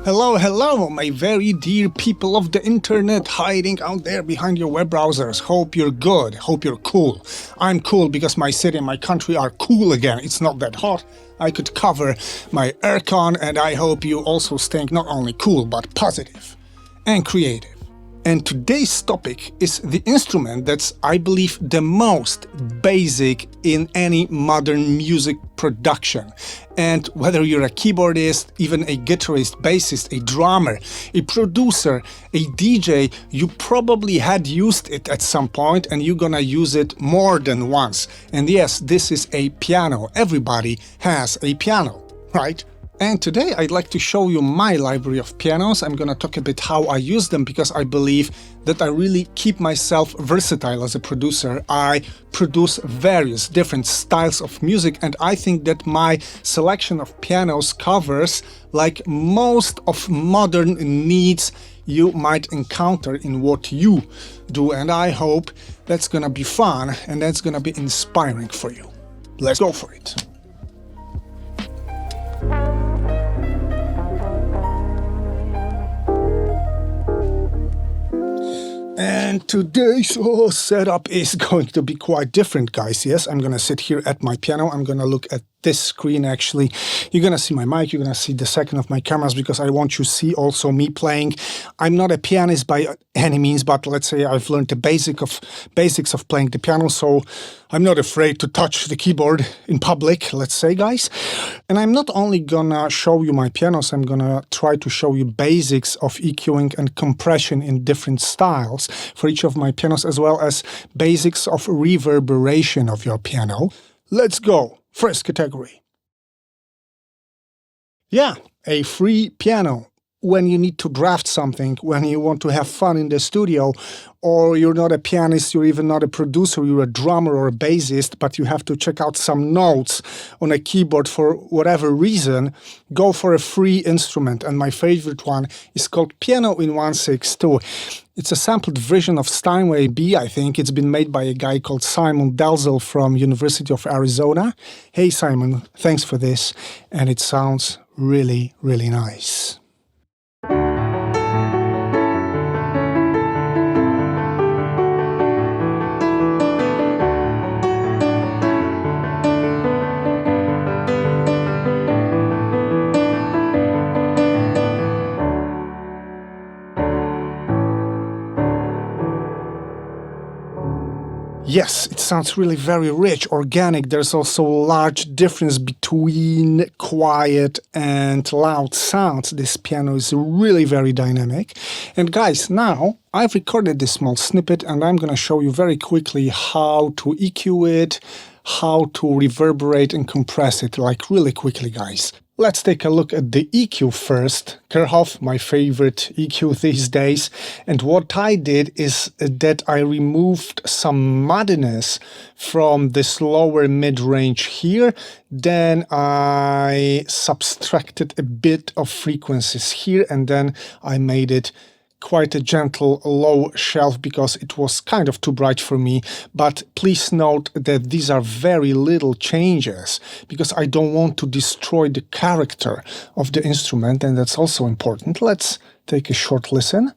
Hello, hello, my very dear people of the internet hiding out there behind your web browsers. Hope you're good, hope you're cool. I'm cool because my city and my country are cool again. It's not that hot. I could cover my aircon, and I hope you also staying not only cool but positive and creative. And today's topic is the instrument that's, I believe, the most basic in any modern music production. And whether you're a keyboardist, even a guitarist, bassist, a drummer, a producer, a DJ, you probably had used it at some point and you're gonna use it more than once. And yes, this is a piano. Everybody has a piano, right? And today I'd like to show you my library of pianos. I'm gonna talk a bit how I use them because I believe that I really keep myself versatile as a producer. I produce various different styles of music, and I think that my selection of pianos covers like most of modern needs you might encounter in what you do, and I hope that's gonna be fun and that's gonna be inspiring for you. Let's go for it. And today's setup is going to be quite different, guys. Yes, I'm gonna sit here at my piano. I'm gonna look at this screen actually. You're gonna see my mic, you're gonna see the second of my cameras because I want you to see also me playing. I'm not a pianist by any means, but let's say I've learned the basics of playing the piano, so I'm not afraid to touch the keyboard in public, let's say, guys. And I'm not only gonna show you my pianos, I'm gonna try to show you basics of EQing and compression in different styles for each of my pianos, as well as basics of reverberation of your piano. Let's go. First category. Yeah, a free piano. When you need to draft something, when you want to have fun in the studio, or you're not a pianist, you're even not a producer, you're a drummer or a bassist, but you have to check out some notes on a keyboard for whatever reason, go for a free instrument. And my favorite one is called Piano in 162. It's a sampled version of Steinway B, I think. It's been made by a guy called Simon Dalzell from University of Arizona. Hey Simon, thanks for this. And it sounds really, really nice. Yes, it sounds really very rich, organic. There's also a large difference between quiet and loud sounds. This piano is really very dynamic. And guys, now I've recorded this small snippet and I'm gonna show you very quickly how to EQ it, how to reverberate and compress it, like really quickly, guys. Let's take a look at the EQ first. Kerhoff, my favorite EQ these days. And what I did is that I removed some muddiness from this lower mid-range here. Then I subtracted a bit of frequencies here, and then I made it quite a gentle low shelf because it was kind of too bright for me. But please note that these are very little changes because I don't want to destroy the character of the instrument, and that's also important. Let's take a short listen.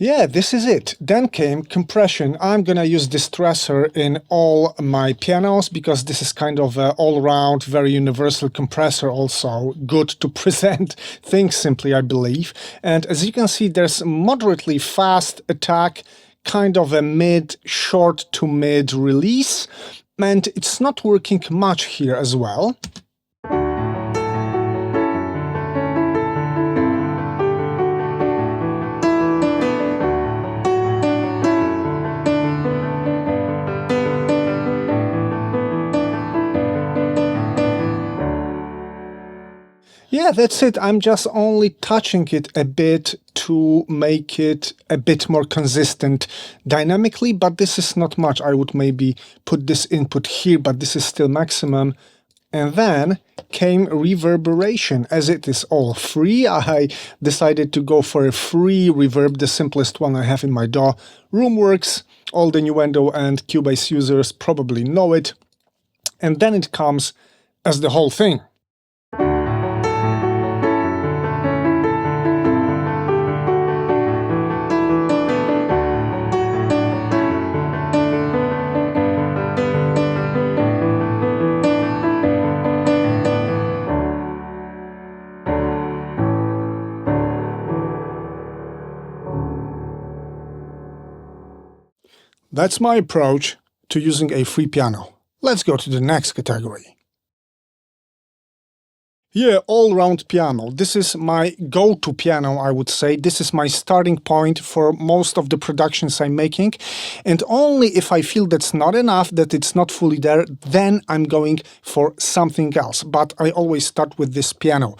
Yeah, this is it. Then came compression. I'm gonna use this stressor in all my pianos because this is kind of an all-round, very universal compressor, also good to present things simply, I believe. And as you can see, there's moderately fast attack, kind of a short to mid release, and it's not working much here as well. Yeah, that's it. I'm just only touching it a bit to make it a bit more consistent dynamically, but this is not much. I would maybe put this input here, but this is still maximum. And then came reverberation. As it is all free, I decided to go for a free reverb, the simplest one I have in my DAW. Roomworks, all the Nuendo and Cubase users probably know it. And then it comes as the whole thing. That's my approach to using a free piano. Let's go to the next category. Yeah, all-round piano. This is my go-to piano, I would say. This is my starting point for most of the productions I'm making. And only if I feel that's not enough, that it's not fully there, then I'm going for something else. But I always start with this piano.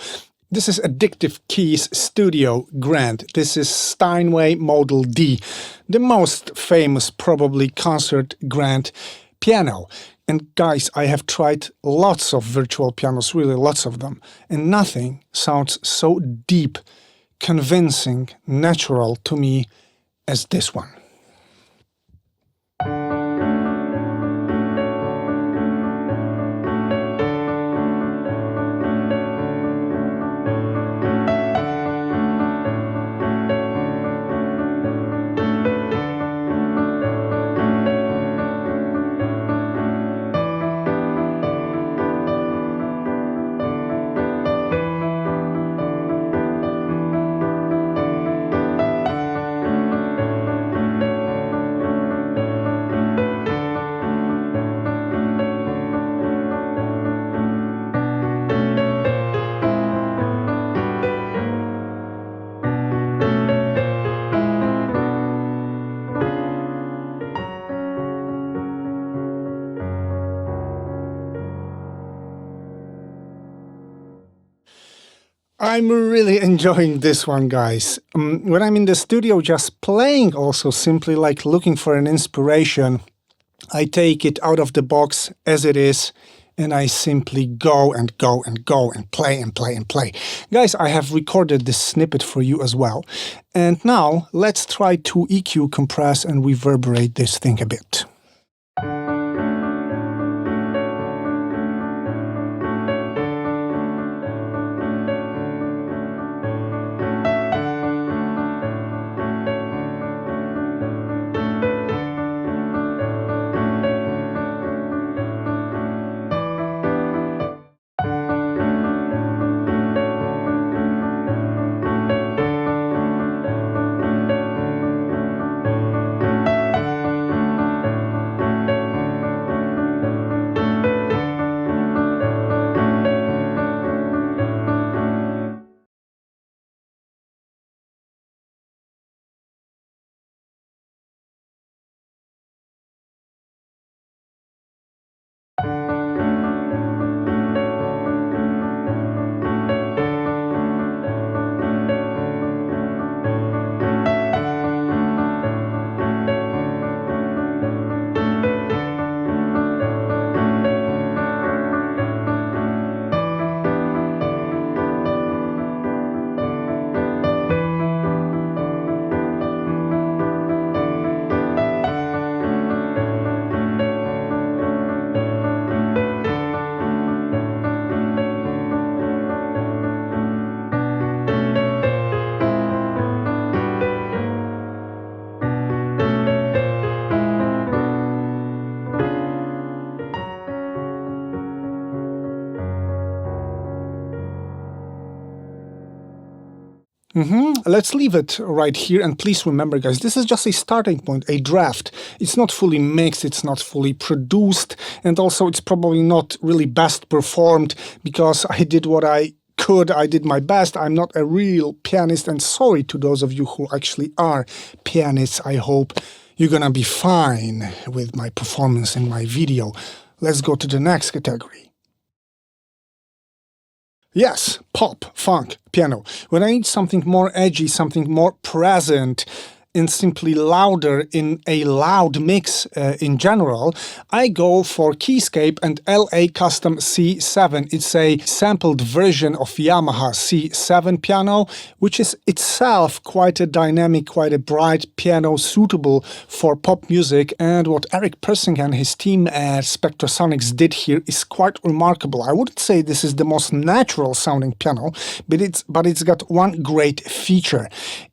This is Addictive Keys Studio Grand. This is Steinway Model D, the most famous, probably, concert grand piano. And guys, I have tried lots of virtual pianos, really lots of them, and nothing sounds so deep, convincing, natural to me as this one. I'm really enjoying this one, guys. When I'm in the studio just playing, also simply like looking for an inspiration, I take it out of the box as it is, and I simply go and go and go and play and play and play. Guys, I have recorded this snippet for you as well. And now let's try to EQ, compress, and reverberate this thing a bit. Let's leave it right here, and please remember, guys, this is just a starting point, a draft. It's not fully mixed, it's not fully produced, and also it's probably not really best performed because I did what I could, I did my best. I'm not a real pianist, and sorry to those of you who actually are pianists. I hope you're gonna be fine with my performance in my video. Let's go to the next category. Yes, pop, funk, piano. When I need something more edgy, something more present, and simply louder in a loud mix in general, I go for Keyscape and LA Custom C7. It's a sampled version of Yamaha C7 piano, which is itself quite a dynamic, quite a bright piano suitable for pop music. And what Eric Persing and his team at Spectrasonics did here is quite remarkable. I wouldn't say this is the most natural sounding piano, but it's got one great feature.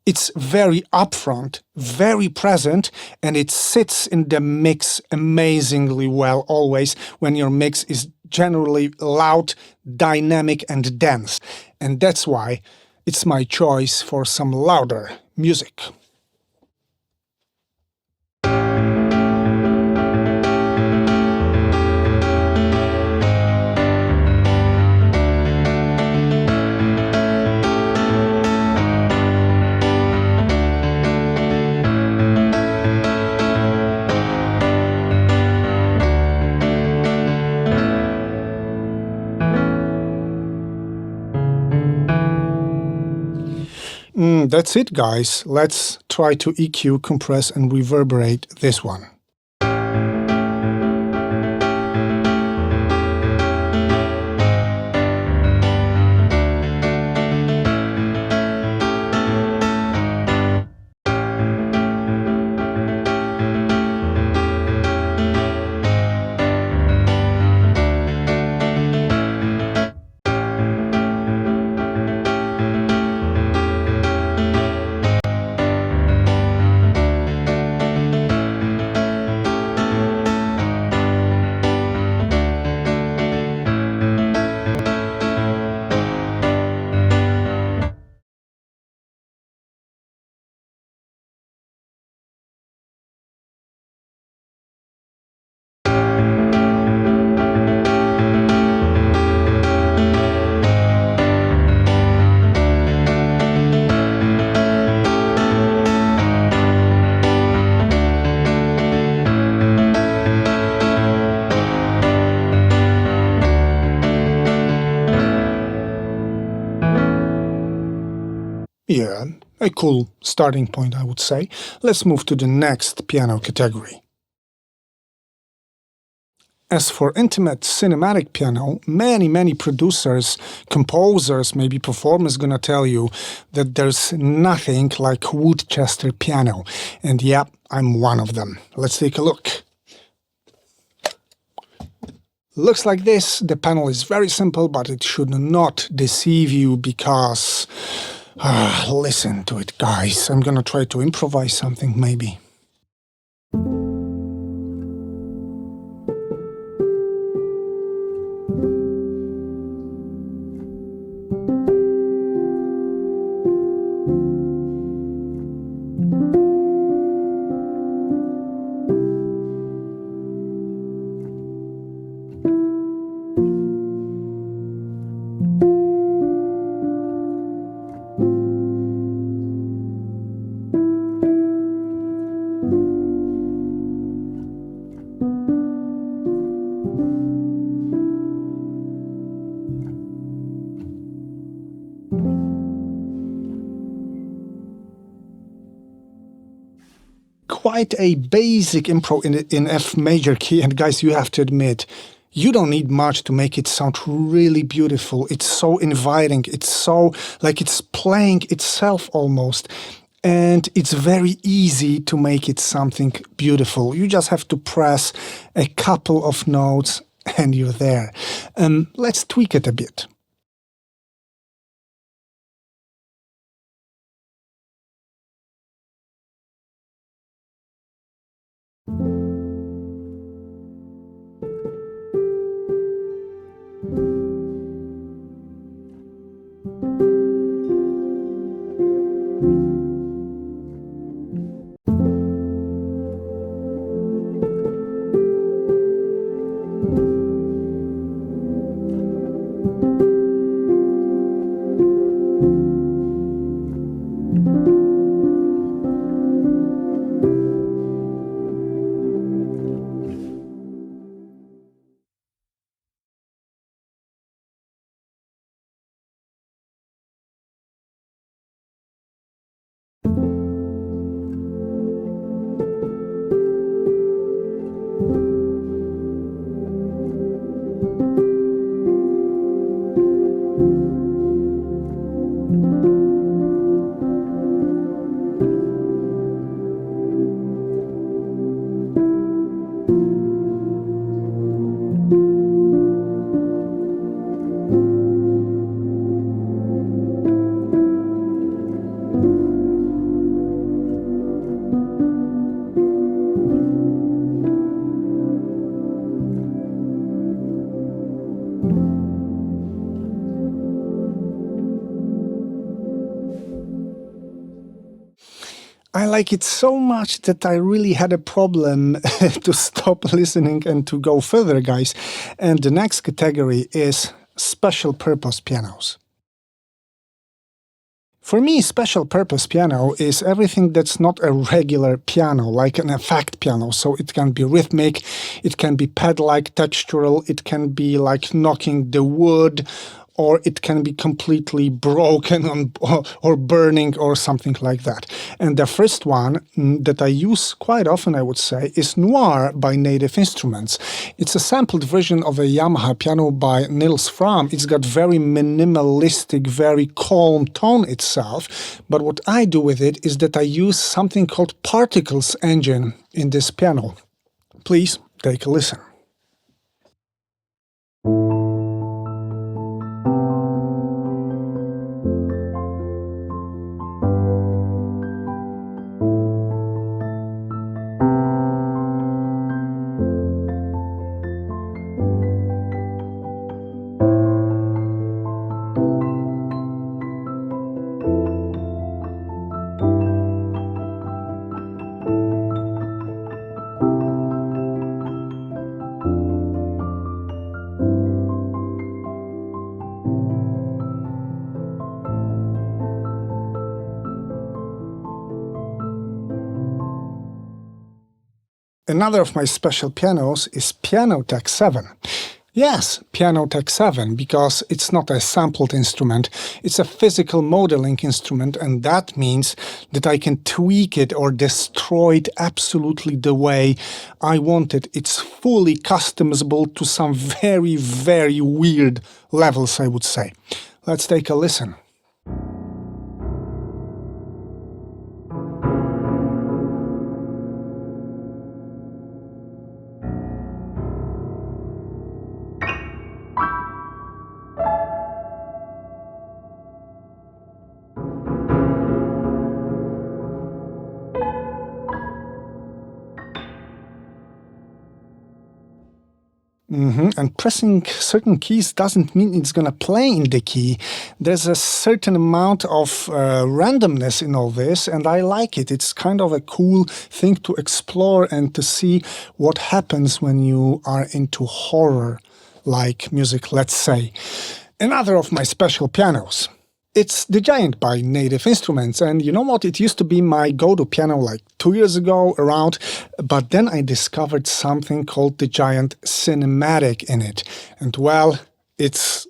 It's very upfront, very present, and it sits in the mix amazingly well always when your mix is generally loud, dynamic, and dense. And that's why it's my choice for some louder music. That's it, guys. Let's try to EQ, compress, and reverberate this one. Yeah, a cool starting point, I would say. Let's move to the next piano category. As for intimate cinematic piano, many producers, composers, maybe performers gonna tell you that there's nothing like Woodchester piano. And yeah, I'm one of them. Let's take a look. Looks like this. The panel is very simple, but it should not deceive you because... listen to it, guys. I'm gonna try to improvise something, maybe. Quite a basic impro in F major key, and guys, you have to admit, you don't need much to make it sound really beautiful. It's so inviting, it's so like it's playing itself almost, and it's very easy to make it something beautiful. You just have to press a couple of notes and you're there. Let's tweak it a bit. I like it so much that I really had a problem to stop listening and to go further, guys. And the next category is special purpose pianos. For me, special purpose piano is everything that's not a regular piano, like an effect piano. So it can be rhythmic, it can be pad-like textural, it can be like knocking the wood, or it can be completely broken or burning or something like that. And the first one that I use quite often, I would say, is Noir by Native Instruments. It's a sampled version of a Yamaha piano by Nils Fram. It's got very minimalistic, very calm tone itself. But what I do with it is that I use something called Particles engine in this piano. Please take a listen. Another of my special pianos is Pianotech 7. Yes, Pianotech 7, because it's not a sampled instrument, it's a physical modeling instrument, and that means that I can tweak it or destroy it absolutely the way I want it. It's fully customizable to some very, very weird levels, I would say. Let's take a listen. And pressing certain keys doesn't mean it's gonna play in the key. There's a certain amount of randomness in all this, and I like it. It's kind of a cool thing to explore and to see what happens when you are into horror-like music, let's say. Another of my special pianos. It's the Giant by Native Instruments, and you know what? It used to be my go-to piano like 2 years ago around, but then I discovered something called the Giant Cinematic in it. And well, it's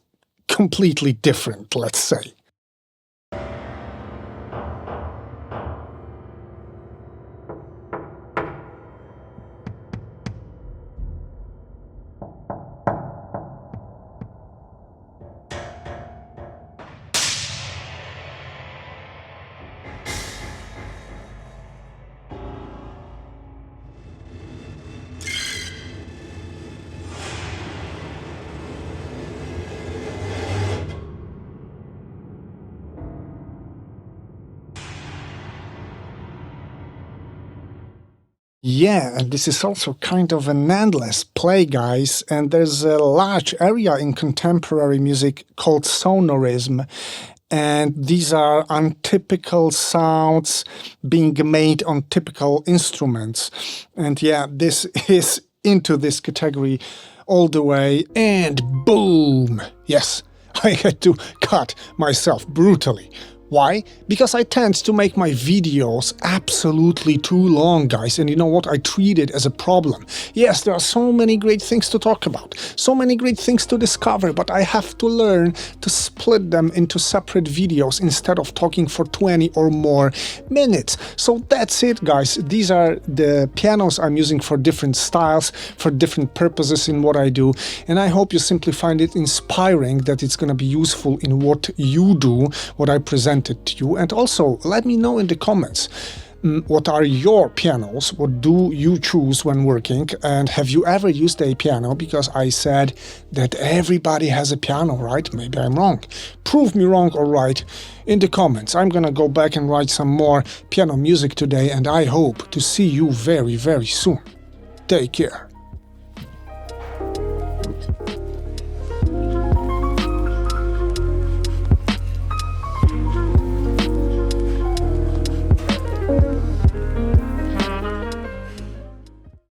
completely different, let's say. Yeah, and this is also kind of an endless play, guys, and there's a large area in contemporary music called sonorism, and these are untypical sounds being made on typical instruments. And yeah, this is into this category all the way, and boom! Yes, I had to cut myself brutally. Why? Because I tend to make my videos absolutely too long, guys, and you know what? I treat it as a problem. Yes, there are so many great things to talk about, so many great things to discover, but I have to learn to split them into separate videos instead of talking for 20 or more minutes. So that's it, guys. These are the pianos I'm using for different styles, for different purposes in what I do, and I hope you simply find it inspiring, that it's going to be useful in what you do, what I present to you. And also let me know in the comments, what are your pianos? What do you choose when working? And have you ever used a piano? Because I said that everybody has a piano, right? Maybe I'm wrong. Prove me wrong or right in the comments. I'm gonna go back and write some more piano music today, and I hope to see you very, very soon. Take care.